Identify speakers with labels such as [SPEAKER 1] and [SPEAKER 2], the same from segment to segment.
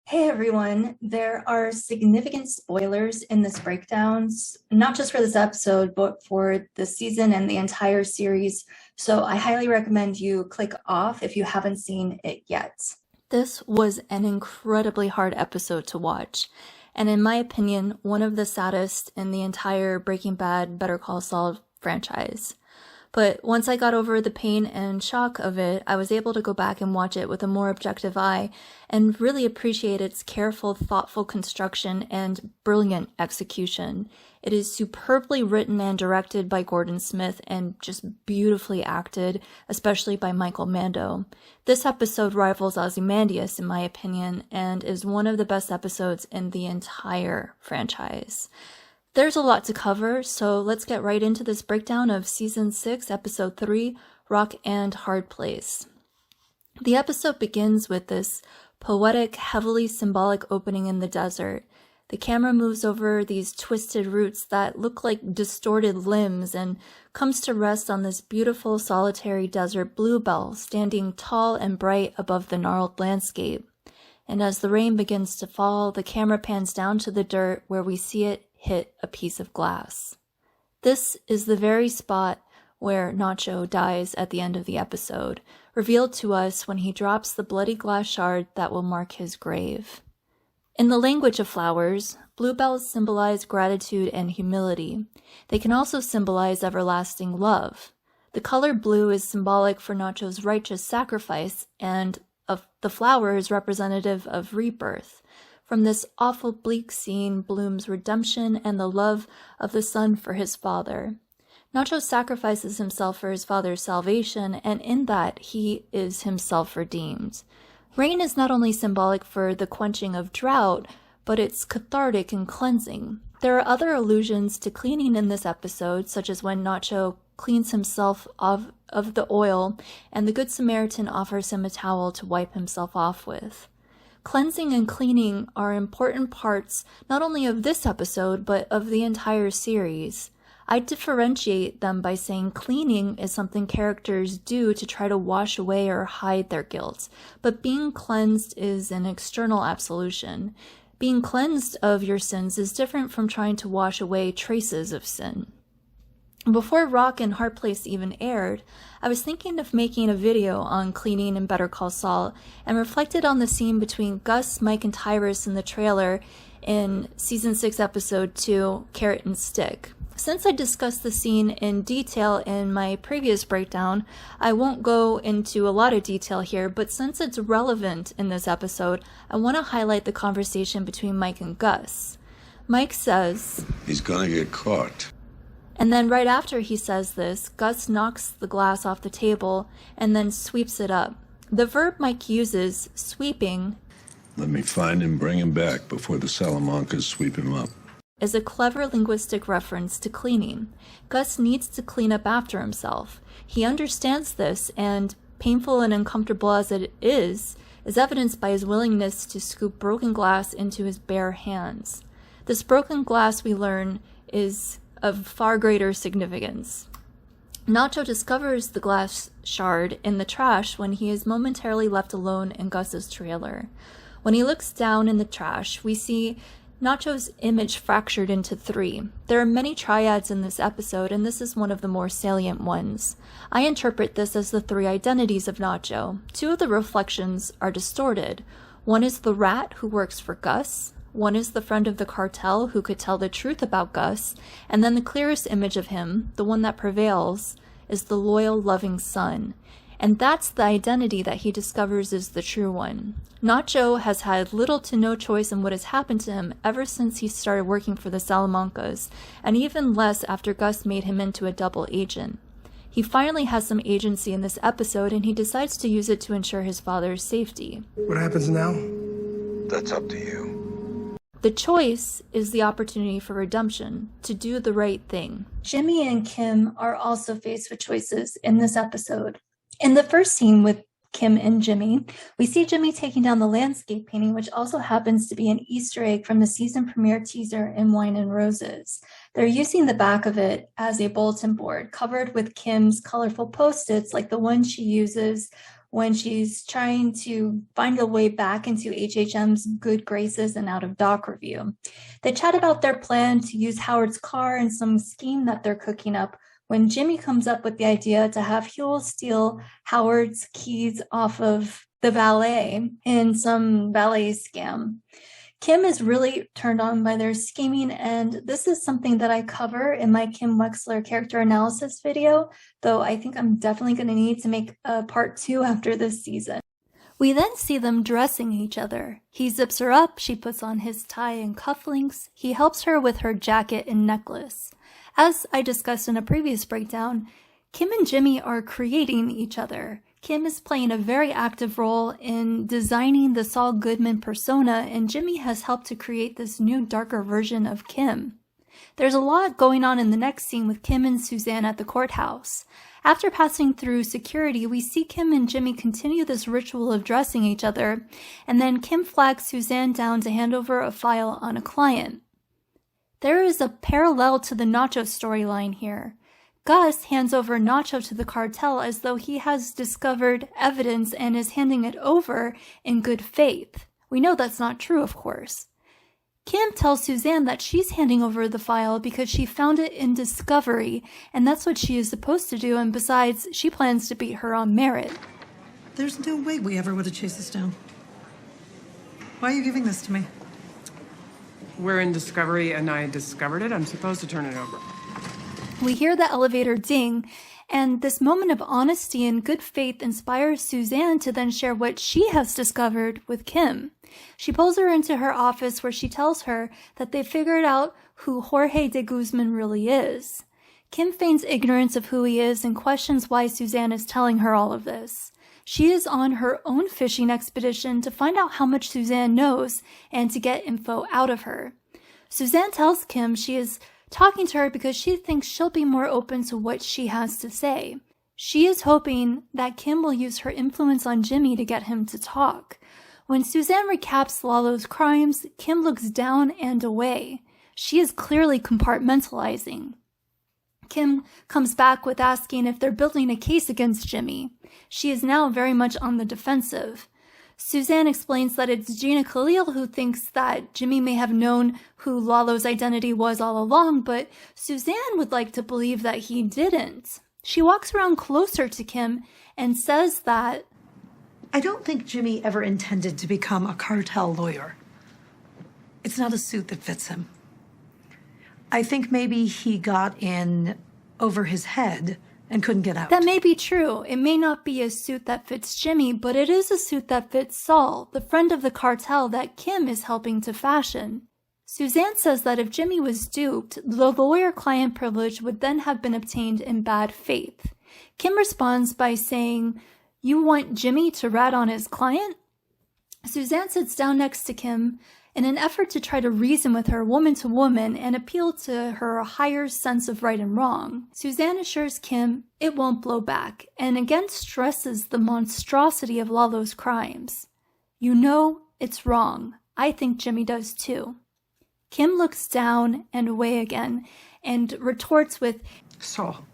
[SPEAKER 1] Hey everyone, there are significant spoilers in this breakdown, not just for this episode, but for the season and the entire series. So I highly recommend you click off if you haven't seen it yet.
[SPEAKER 2] This was an incredibly hard episode to watch, and in my opinion, one of the saddest in the entire Breaking Bad Better Call Saul franchise. But once I got over the pain and shock of it, I was able to go back and watch it with a more objective eye and really appreciate its careful, thoughtful construction and brilliant execution. It is superbly written and directed by Gordon Smith and just beautifully acted, especially by Michael Mando. This episode rivals Ozymandias in my opinion and is one of the best episodes in the entire franchise. There's a lot to cover, so let's get right into this breakdown of Season 6, Episode 3, Rock and Hard Place. The episode begins with this poetic, heavily symbolic opening in the desert. The camera moves over these twisted roots that look like distorted limbs and comes to rest on this beautiful solitary desert bluebell standing tall and bright above the gnarled landscape. And as the rain begins to fall, the camera pans down to the dirt where we see it hit a piece of glass. This is the very spot where Nacho dies at the end of the episode, revealed to us when he drops the bloody glass shard that will mark his grave. In the language of flowers, bluebells symbolize gratitude and humility. They can also symbolize everlasting love. The color blue is symbolic for Nacho's righteous sacrifice, and of the flower is representative of rebirth. From this awful bleak scene blooms redemption and the love of the son for his father. Nacho sacrifices himself for his father's salvation, and in that he is himself redeemed. Rain is not only symbolic for the quenching of drought, but it's cathartic and cleansing. There are other allusions to cleaning in this episode, such as when Nacho cleans himself of the oil, and the Good Samaritan offers him a towel to wipe himself off with. Cleansing and cleaning are important parts not only of this episode, but of the entire series. I differentiate them by saying cleaning is something characters do to try to wash away or hide their guilt, but being cleansed is an external absolution. Being cleansed of your sins is different from trying to wash away traces of sin. Before Rock and Hard Place even aired, I was thinking of making a video on cleaning in Better Call Saul and reflected on the scene between Gus, Mike, and Tyrus in the trailer in Season 6, Episode 2, Carrot and Stick. Since I discussed the scene in detail in my previous breakdown, I won't go into a lot of detail here, but since it's relevant in this episode, I want to highlight the conversation between Mike and Gus. Mike says,
[SPEAKER 3] "He's gonna get caught."
[SPEAKER 2] And then right after he says this, Gus knocks the glass off the table and then sweeps it up. The verb Mike uses, sweeping,
[SPEAKER 3] Let me find him, bring him back before the Salamancas sweep him up.
[SPEAKER 2] is a clever linguistic reference to cleaning. Gus needs to clean up after himself. He understands this, and painful and uncomfortable as it is evidenced by his willingness to scoop broken glass into his bare hands. This broken glass, we learn, is of far greater significance. Nacho discovers the glass shard in the trash when he is momentarily left alone in Gus's trailer. When he looks down in the trash, we see Nacho's image fractured into three. There are many triads in this episode, and this is one of the more salient ones. I interpret this as the three identities of Nacho. Two of the reflections are distorted. One is the rat who works for Gus. One is the friend of the cartel who could tell the truth about Gus, and then the clearest image of him, the one that prevails, is the loyal, loving son. And that's the identity that he discovers is the true one. Nacho has had little to no choice in what has happened to him ever since he started working for the Salamancas, and even less after Gus made him into a double agent. He finally has some agency in this episode, and he decides to use it to ensure his father's safety.
[SPEAKER 4] What happens now?
[SPEAKER 3] That's up to you.
[SPEAKER 2] The choice is the opportunity for redemption, to do the right thing.
[SPEAKER 1] Jimmy and Kim are also faced with choices in this episode. In the first scene with Kim and Jimmy, we see Jimmy taking down the landscape painting, which also happens to be an Easter egg from the season premiere teaser in Wine and Roses. They're using the back of it as a bulletin board covered with Kim's colorful Post-its like the one she uses when she's trying to find a way back into HHM's good graces and out of doc review. They chat about their plan to use Howard's car and some scheme that they're cooking up when Jimmy comes up with the idea to have Huel steal Howard's keys off of the valet in some valet scam. Kim is really turned on by their scheming, and this is something that I cover in my Kim Wexler character analysis video, though I think I'm definitely going to need to make a part 2 after this season.
[SPEAKER 2] We then see them dressing each other. He zips her up, she puts on his tie and cufflinks, he helps her with her jacket and necklace. As I discussed in a previous breakdown, Kim and Jimmy are creating each other. Kim is playing a very active role in designing the Saul Goodman persona, and Jimmy has helped to create this new, darker version of Kim. There's a lot going on in the next scene with Kim and Suzanne at the courthouse. After passing through security, we see Kim and Jimmy continue this ritual of dressing each other, and then Kim flags Suzanne down to hand over a file on a client. There is a parallel to the Nacho storyline here. Gus hands over Nacho to the cartel as though he has discovered evidence and is handing it over in good faith. We know that's not true, of course. Kim tells Suzanne that she's handing over the file because she found it in Discovery, and that's what she is supposed to do, and besides, she plans to beat her on merit.
[SPEAKER 4] There's no way we ever would have chased this down. Why are you giving this to me?
[SPEAKER 5] We're in Discovery and I discovered it. I'm supposed to turn it over.
[SPEAKER 2] We hear the elevator ding, and this moment of honesty and good faith inspires Suzanne to then share what she has discovered with Kim. She pulls her into her office where she tells her that they figured out who Jorge de Guzman really is. Kim feigns ignorance of who he is and questions why Suzanne is telling her all of this. She is on her own fishing expedition to find out how much Suzanne knows and to get info out of her. Suzanne tells Kim she is talking to her because she thinks she'll be more open to what she has to say. She is hoping that Kim will use her influence on Jimmy to get him to talk. When Suzanne recaps Lalo's crimes, Kim looks down and away. She is clearly compartmentalizing. Kim comes back with asking if they're building a case against Jimmy. She is now very much on the defensive. Suzanne explains that it's Gina Khalil who thinks that Jimmy may have known who Lalo's identity was all along, but Suzanne would like to believe that he didn't. She walks around closer to Kim and says that,
[SPEAKER 4] I don't think Jimmy ever intended to become a cartel lawyer. It's not a suit that fits him. I think maybe he got in over his head and couldn't get out.
[SPEAKER 2] That may be true. It may not be a suit that fits Jimmy, but it is a suit that fits Saul, the friend of the cartel that Kim is helping to fashion. Suzanne says that if Jimmy was duped, the lawyer-client privilege would then have been obtained in bad faith. Kim responds by saying, "You want Jimmy to rat on his client?" Suzanne sits down next to Kim in an effort to try to reason with her woman to woman and appeal to her higher sense of right and wrong. Suzanne assures Kim it won't blow back, and again stresses the monstrosity of Lalo's crimes. "You know it's wrong. I think Jimmy does too." Kim looks down and away again and retorts with,
[SPEAKER 5] Saul.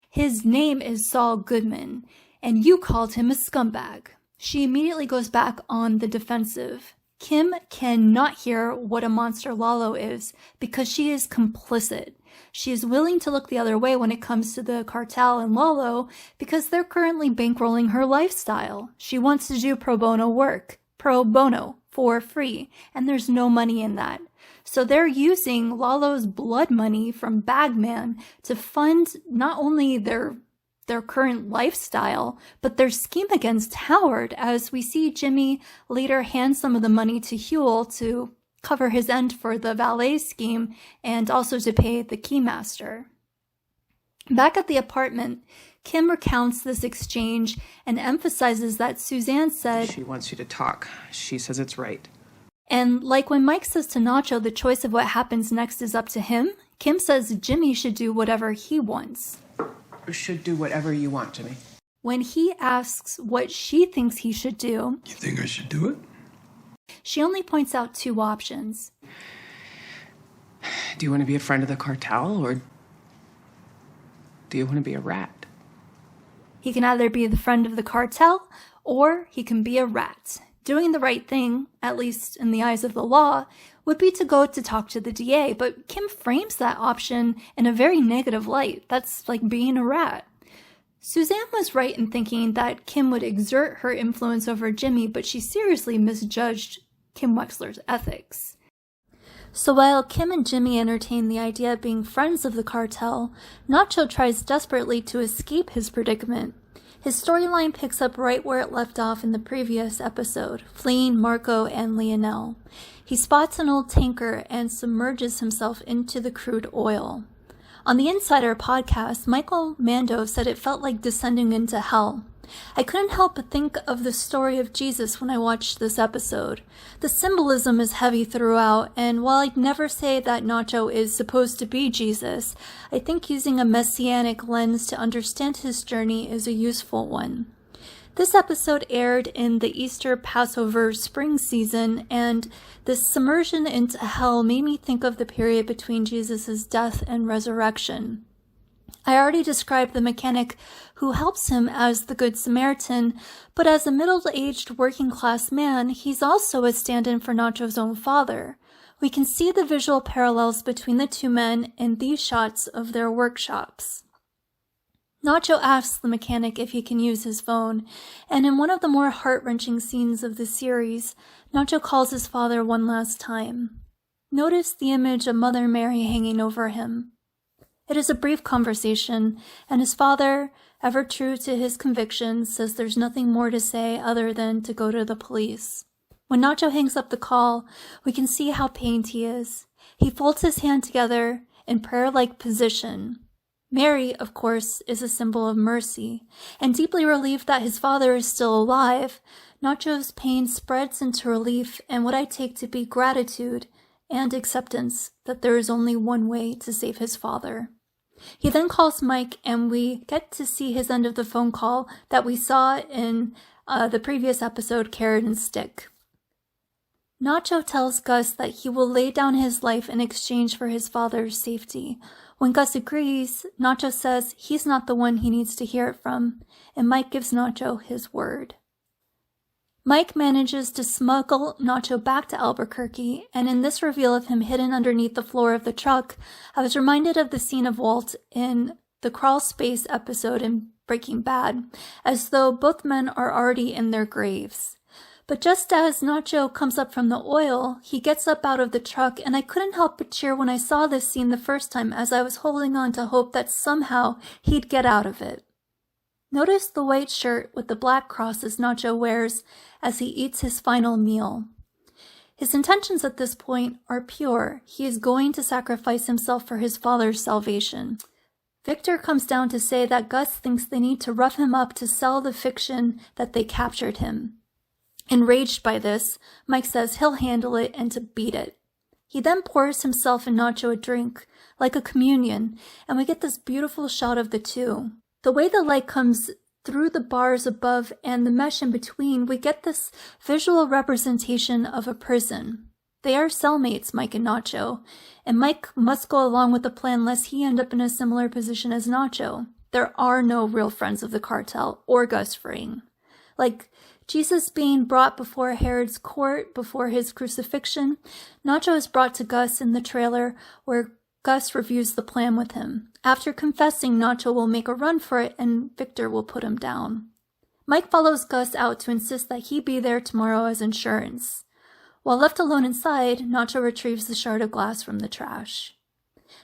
[SPEAKER 2] "His name is Saul Goodman, and you called him a scumbag." She immediately goes back on the defensive. Kim cannot hear what a monster Lalo is because she is complicit. She is willing to look the other way when it comes to the cartel and Lalo because they're currently bankrolling her lifestyle. She wants to do pro bono work, pro bono, for free, and there's no money in that. So they're using Lalo's blood money from Bagman to fund not only their current lifestyle, but their scheme against Howard, as we see Jimmy later hand some of the money to Huel to cover his end for the valet scheme and also to pay the keymaster. Back at the apartment, Kim recounts this exchange and emphasizes that Suzanne said,
[SPEAKER 5] She wants you to talk. She says it's right.
[SPEAKER 2] And like when Mike says to Nacho the choice of what happens next is up to him, Kim says Jimmy should do whatever he wants.
[SPEAKER 5] Should do whatever you want, Jimmy.
[SPEAKER 2] When he asks what she thinks he should do,
[SPEAKER 3] You think I should do it?
[SPEAKER 2] she only points out two options.
[SPEAKER 5] Do you want to be a friend of the cartel, or do you want to be a rat?
[SPEAKER 1] He can either be the friend of the cartel, or he can be a rat. Doing the right thing, at least in the eyes of the law, would be to go to talk to the DA, but Kim frames that option in a very negative light. That's like being a rat. Suzanne was right in thinking that Kim would exert her influence over Jimmy, but she seriously misjudged Kim Wexler's ethics. So while Kim and Jimmy entertain the idea of being friends of the cartel, Nacho tries desperately to escape his predicament. His storyline picks up right where it left off in the previous episode, fleeing Marco and Lionel. He spots an old tanker and submerges himself into the crude oil. On the Insider podcast, Michael Mando said it felt like descending into hell. I couldn't help but think of the story of Jesus when I watched this episode. The symbolism is heavy throughout, and while I'd never say that Nacho is supposed to be Jesus, I think using a messianic lens to understand his journey is a useful one. This episode aired in the Easter Passover spring season, and this submersion into hell made me think of the period between Jesus' death and resurrection. I already described the mechanic who helps him as the Good Samaritan, but as a middle-aged working-class man, he's also a stand-in for Nacho's own father. We can see the visual parallels between the two men in these shots of their workshops. Nacho asks the mechanic if he can use his phone, and in one of the more heart-wrenching scenes of the series, Nacho calls his father one last time. Notice the image of Mother Mary hanging over him. It is a brief conversation, and his father, ever true to his convictions, says there's nothing more to say other than to go to the police. When Nacho hangs up the call, we can see how pained he is. He folds his hand together in prayer-like position. Mary, of course, is a symbol of mercy, and deeply relieved that his father is still alive, Nacho's pain spreads into relief and what I take to be gratitude and acceptance that there is only one way to save his father. He then calls Mike, and we get to see his end of the phone call that we saw in the previous episode, Carrot and Stick. Nacho tells Gus that he will lay down his life in exchange for his father's safety. When Gus agrees, Nacho says he's not the one he needs to hear it from, and Mike gives Nacho his word. Mike manages to smuggle Nacho back to Albuquerque, and in this reveal of him hidden underneath the floor of the truck, I was reminded of the scene of Walt in the Crawl Space episode in Breaking Bad, as though both men are already in their graves. But just as Nacho comes up from the oil, he gets up out of the truck, and I couldn't help but cheer when I saw this scene the first time, as I was holding on to hope that somehow he'd get out of it. Notice the white shirt with the black crosses Nacho wears as he eats his final meal. His intentions at this point are pure. He is going to sacrifice himself for his father's salvation. Victor comes down to say that Gus thinks they need to rough him up to sell the fiction that they captured him. Enraged by this, Mike says he'll handle it and to beat it. He then pours himself and Nacho a drink, like a communion, and we get this beautiful shot of the two. The way the light comes through the bars above and the mesh in between, we get this visual representation of a prison. They are cellmates, Mike and Nacho, and Mike must go along with the plan lest he end up in a similar position as Nacho. There are no real friends of the cartel or Gus Fring. Like Jesus being brought before Herod's court before his crucifixion, Nacho is brought to Gus in the trailer where Gus reviews the plan with him. After confessing, Nacho will make a run for it and Victor will put him down. Mike follows Gus out to insist that he be there tomorrow as insurance. While left alone inside, Nacho retrieves the shard of glass from the trash.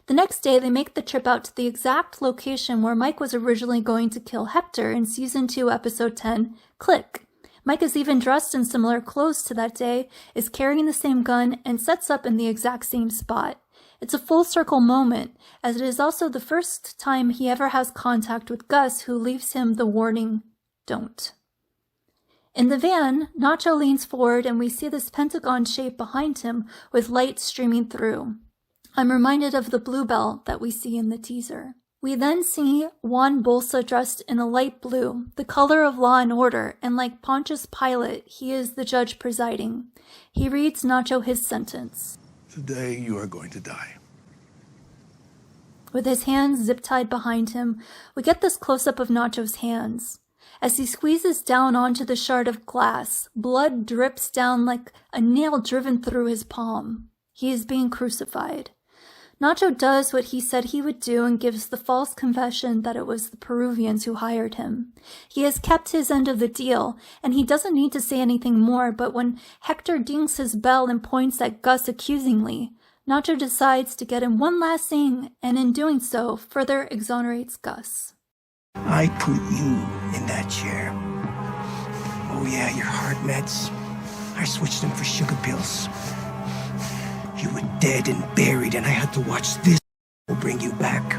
[SPEAKER 1] The next day, they make the trip out to the exact location where Mike was originally going to kill Hector in Season 2, Episode 10, Click. Mike is even dressed in similar clothes to that day, is carrying the same gun, and sets up in the exact same spot. It's a full circle moment, as it is also the first time he ever has contact with Gus, who leaves him the warning, "Don't." In the van, Nacho leans forward and we see this pentagon shape behind him with light streaming through. I'm reminded of the bluebell that we see in the teaser. We then see Juan Bolsa dressed in a light blue, the color of law and order, and like Pontius Pilate, he is the judge presiding. He reads Nacho his sentence.
[SPEAKER 6] Today you are going to die.
[SPEAKER 2] With his hands zip-tied behind him, we get this close-up of Nacho's hands. As he squeezes down onto the shard of glass, blood drips down like a nail driven through his palm. He is being crucified. Nacho does what he said he would do and gives the false confession that it was the Peruvians who hired him. He has kept his end of the deal, and he doesn't need to say anything more, but when Hector dings his bell and points at Gus accusingly, Nacho decides to get in one last thing, and in doing so, further exonerates Gus.
[SPEAKER 6] I put you in that chair. Oh yeah, your heart meds. I switched them for sugar pills. You were dead and buried, and I had to watch this bring you back.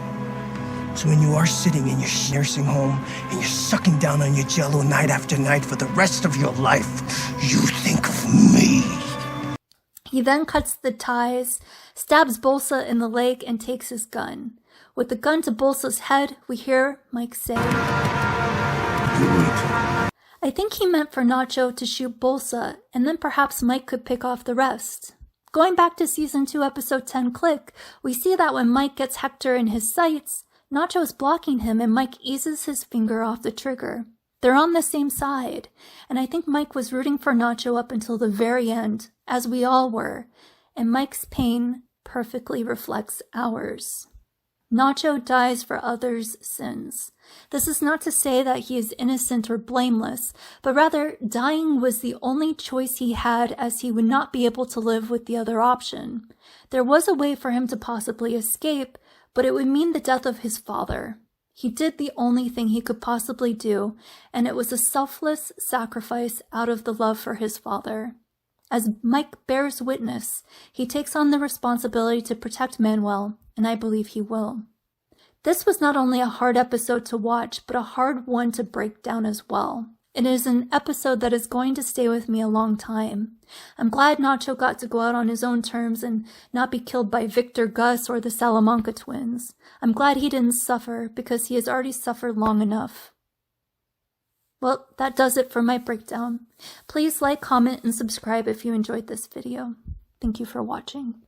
[SPEAKER 6] So when you are sitting in your nursing home and you're sucking down on your Jell-O night after night for the rest of your life, you think of me.
[SPEAKER 2] He then cuts the ties, stabs Bolsa in the leg, and takes his gun. With the gun to Bolsa's head, we hear Mike say, I think he meant for Nacho to shoot Bolsa, and then perhaps Mike could pick off the rest. Going back to Season 2, Episode 10 Click, we see that when Mike gets Hector in his sights, Nacho is blocking him and Mike eases his finger off the trigger. They're on the same side, and I think Mike was rooting for Nacho up until the very end, as we all were, and Mike's pain perfectly reflects ours. Nacho dies for others' sins. This is not to say that he is innocent or blameless, but rather dying was the only choice he had, as he would not be able to live with the other option. There was a way for him to possibly escape, but it would mean the death of his father. He did the only thing he could possibly do, and it was a selfless sacrifice out of the love for his father. As Mike bears witness, he takes on the responsibility to protect Manuel, and I believe he will. This was not only a hard episode to watch, but a hard one to break down as well. It is an episode that is going to stay with me a long time. I'm glad Nacho got to go out on his own terms and not be killed by Victor, Gus, or the Salamanca twins. I'm glad he didn't suffer, because he has already suffered long enough. Well, that does it for my breakdown. Please like, comment, and subscribe if you enjoyed this video. Thank you for watching.